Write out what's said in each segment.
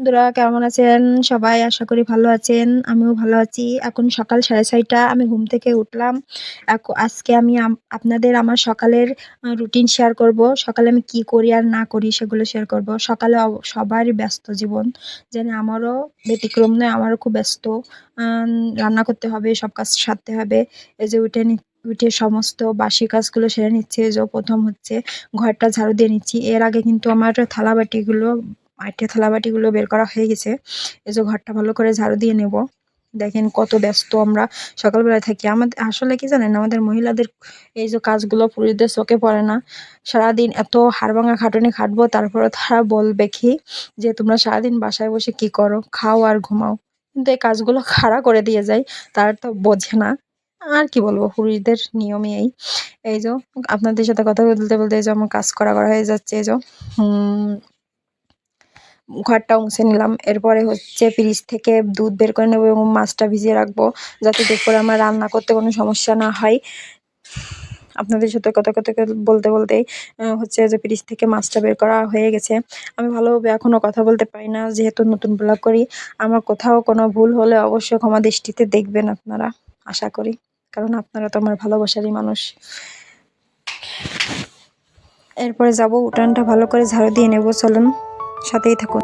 বন্ধুরা কেমন আছেন? সবাই আশা করি ভালো আছেন। আমিও ভালো আছি। এখন সকাল 6:30 আমি ঘুম থেকে উঠলাম। আজকে আমি আপনাদের আমার সকালের রুটিন শেয়ার করব। সকালে আমি কি করি আর না করি সেগুলো শেয়ার করব। সকালে সবারই ব্যস্ত জীবন। জানি আমারও ব্যতিক্রম নয়, আমারও খুব ব্যস্ত। আম রান্না করতে হবে, সব কাজ সারতে হবে। এই যে উঠে সমস্ত বাসি কাজগুলো সেরে নিচ্ছি। এই যে ১ম হচ্ছে ঘরটা ঝাড়ু দিয়ে নিচ্ছি। এর আগে কিন্তু আমার মাটির থালাবাটিগুলো বের করা হয়ে গেছে। এই যে ঘরটা ভালো করে ঝাড়ু দিয়ে নেব। দেখেন কত ব্যস্ত আমরা সকালবেলায় থাকি। আসলে কি জানেন? আমাদের মহিলাদের এই যে কাজগুলো পুরুষদের চোখে পড়ে না। সারাদিন এত হাড়ভাঙা খাটুনি খাটবো, তারপরেও তারা বলবে কি যে, "তোমরা সারাদিন বাসায় বসে কি করো? খাও আর ঘুমাও।" কিন্তু এই কাজগুলো কারা করে দিয়ে যায়? তারা তো বোঝে না। আর কি বলবো? পুরুষদের নিয়মই এই। এই যে আপনাদের সাথে কথা বলতে এই যে আমার কাজ করা হয়ে যাচ্ছে। এই যে হুম ঘরটাও মুছে নিলাম। এরপরে হচ্ছে ফ্রিজ থেকে দুধ বের করে নেবো এবং মাছটা ভিজিয়ে রাখবো, যাতে দুপুরে আমার রান্না করতে কোনো সমস্যা না হয়। আপনাদের সাথে কথা বলতেই হচ্ছে যে ফ্রিজ থেকে মাছটা বের করা হয়ে গেছে। আমি ভালোভাবে এখনো কথা বলতে পারি না, যেহেতু নতুন ব্লগ করি। আমার কোথাও কোনো ভুল হলে অবশ্যই ক্ষমা দৃষ্টিতে দেখবেন আপনারা, আশা করি। কারণ আপনারা তো আমার ভালোবাসারই মানুষ। এরপরে যাবো, উঠানটা ভালো করে ঝাড়ু দিয়ে নেবো। চলুন, সাথেই থাকুন।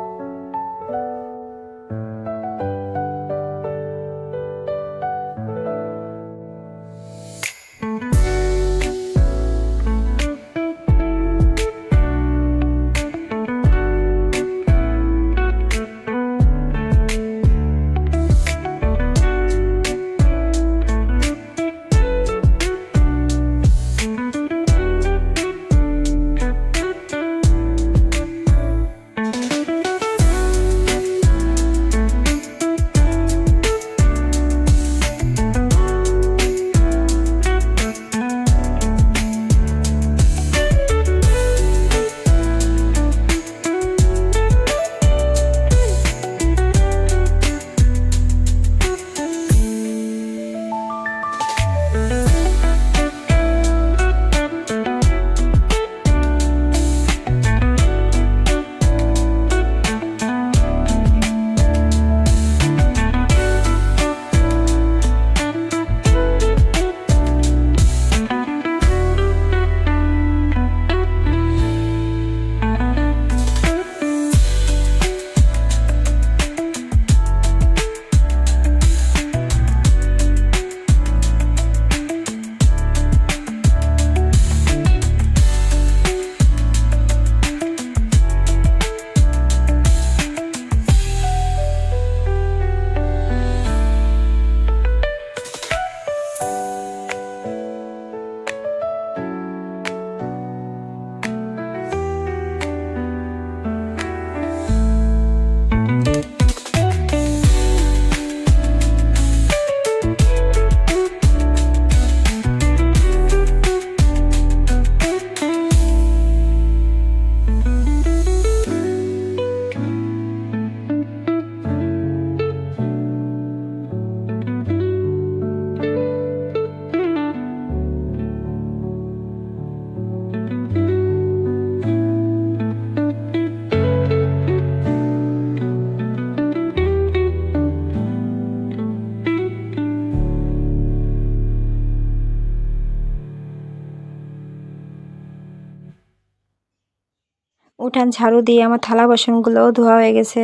উঠান ঝাড়ু দিয়ে আমার থালা বাসনগুলোও ধোয়া হয়ে গেছে।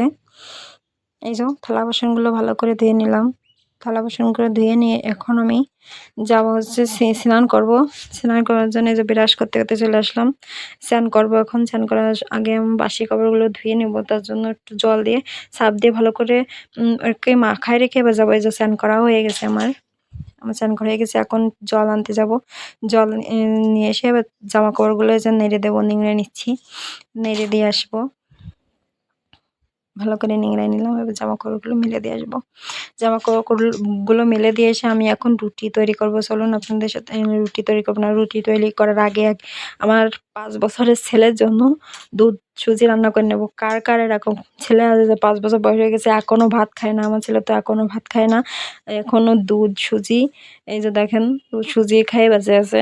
এই যে থালা বাসনগুলো ভালো করে ধুয়ে নিলাম। থালা বাসনগুলো ধুয়ে নিয়ে এখন আমি যাবো হচ্ছে স্নান করব। স্নান করার জন্য এই যে ব্রাশ করতে চলে আসলাম। স্নান করব এখন। স্নান করার আগে আমি বাসি কাপড়গুলো ধুয়ে নেব। তার জন্য একটু জল দিয়ে সার্ফ দিয়ে ভালো করে ওকে মাখায় রেখে এবার যাবো। এই যে স্নান করা হয়ে গেছে আমার স্নান করা হয়ে গেছে। এখন জল আনতে যাব। জল নিয়ে এসে এবার জামা কাপড়গুলো যে নেড়ে দেবো, নিংড়ে নিচ্ছি। নেড়ে দিয়ে আসবো। ভালো করে নিংড়াই নিলাম। এবার জামাকাপড়গুলো মেলে দিয়ে আসবো। জামাকাপড়গুলো মেলে দিয়ে এসে আমি এখন রুটি তৈরি করব। চলুন আপনাদের সাথে রুটি তৈরি করবো না। রুটি তৈরি করার আগে আমার ৫ বছরের ছেলের জন্য দুধ সুজি রান্না করে নেব। কার এরকম ছেলে আছে যে ৫ বছর বয়স হয়ে গেছে এখনো ভাত খায় না? আমার ছেলে তো এখনো ভাত খায় না। এখনো দুধ সুজি, এই যে দেখেন দুধ সুজি খেয়ে বেঁচে আছে।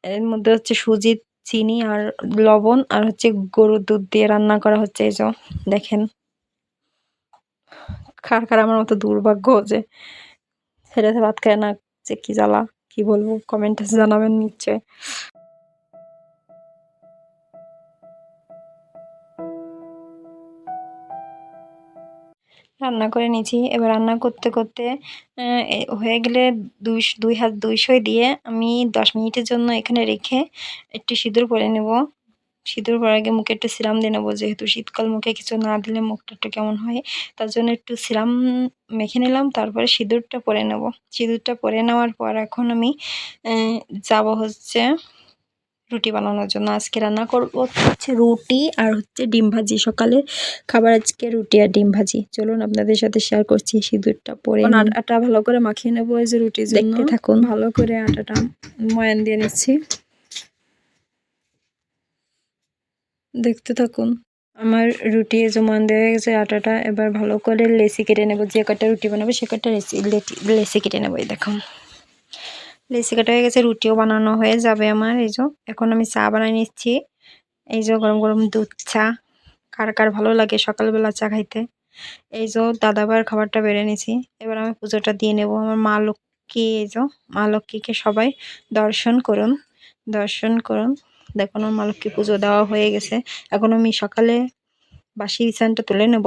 এর মধ্যে হচ্ছে সুজি, চিনি আর লবণ আর হচ্ছে গরুর দুধ দিয়ে রান্না করা হচ্ছে। এই যে দেখেন কার কার আমার মতো দুর্ভাগ্য যে ছেলেতে ভাত খায় না, যে কি জ্বালা, কি বলবো, কমেন্টে জানাবেন নিশ্চয়। রান্না করে নিয়েছি। এবার রান্না করতে করতে হয়ে গেলে দুই হাত ২০০ দিয়ে আমি 10 মিনিটের জন্য এখানে রেখে একটু সিঁদুর পরে নেব। সিঁদুর পরার আগে মুখে একটু সিরাম দিয়ে নেবো, যেহেতু শীতকাল, মুখে কিছু না দিলে মুখটা একটু কেমন হয়, তার জন্য একটু সিরাম মেখে নিলাম। তারপরে সিঁদুরটা পরে নেব। সিঁদুরটা পরে নেওয়ার পর এখন আমি যাব হচ্ছে রুটি বানানোর জন্য। আজকে রান্না করব হচ্ছে রুটি আর হচ্ছে ডিম ভাজি। সকালে খাবার আজকে রুটি আর ডিম ভাজি। চলুন আপনাদের সাথে শেয়ার করছি। সিঁদুরটা পরে আটা ভালো করে মাখিয়ে নেবো এই যে রুটির জন্য। দেখতে থাকুন। ভালো করে আটাটা ময়ান দিয়ে নিচ্ছি। দেখতে থাকুন। আমার রুটি যে ময়ান দেওয়া হয়ে গেছে আটাটা। এবার ভালো করে লেচি কেটে নেব। যে কটা রুটি বানাবো সে কটা লেচি কেটে নেবো। এই দেখুন লেচি কাটা হয়ে গেছে, রুটিও বানানো হয়ে যাবে আমার। এই যে এখন আমি চা বানিয়ে নিচ্ছি। এই যে গরম গরম দুধ চা। কার কার ভালো লাগে সকালবেলা চা খাইতে। এই যে দাদাবার খাবারটা বেড়ে নিয়েছি। এবার আমি পুজোটা দিয়ে নেব। আমার মা লক্ষ্মী, এই যে মা লক্ষ্মীকে সবাই দর্শন করুন, দর্শন করুন। দেখুন আমার মা লক্ষ্মী পুজো দেওয়া হয়ে গেছে। এখন আমি সকালে বাসি বিছানাটা তুলে নেব।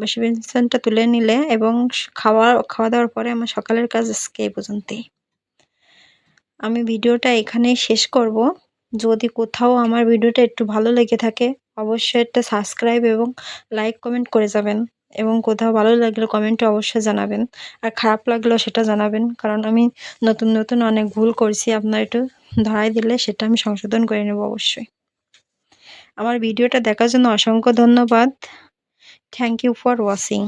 বাসি বিছানাটা তুলে নিলে এবং খাওয়া দাওয়ার পরে আমার সকালের কাজ আজকে এই পর্যন্তই। আমি ভিডিওটা এখানেই শেষ করব। যদি কোথাও আমার ভিডিওটা একটু ভালো লেগে থাকে অবশ্যই একটা সাবস্ক্রাইব এবং লাইক কমেন্ট করে যাবেন, এবং কোথাও ভালো লাগলে কমেন্টে অবশ্যই জানাবেন, আর খারাপ লাগলেও সেটা জানাবেন, কারণ আমি নতুন নতুন অনেক ভুল করছি। আপনারা একটু ধরাই দিলে সেটা আমি সংশোধন করে নেব অবশ্যই। আমার ভিডিওটা দেখার জন্য অসংখ্য ধন্যবাদ। Thank you for watching.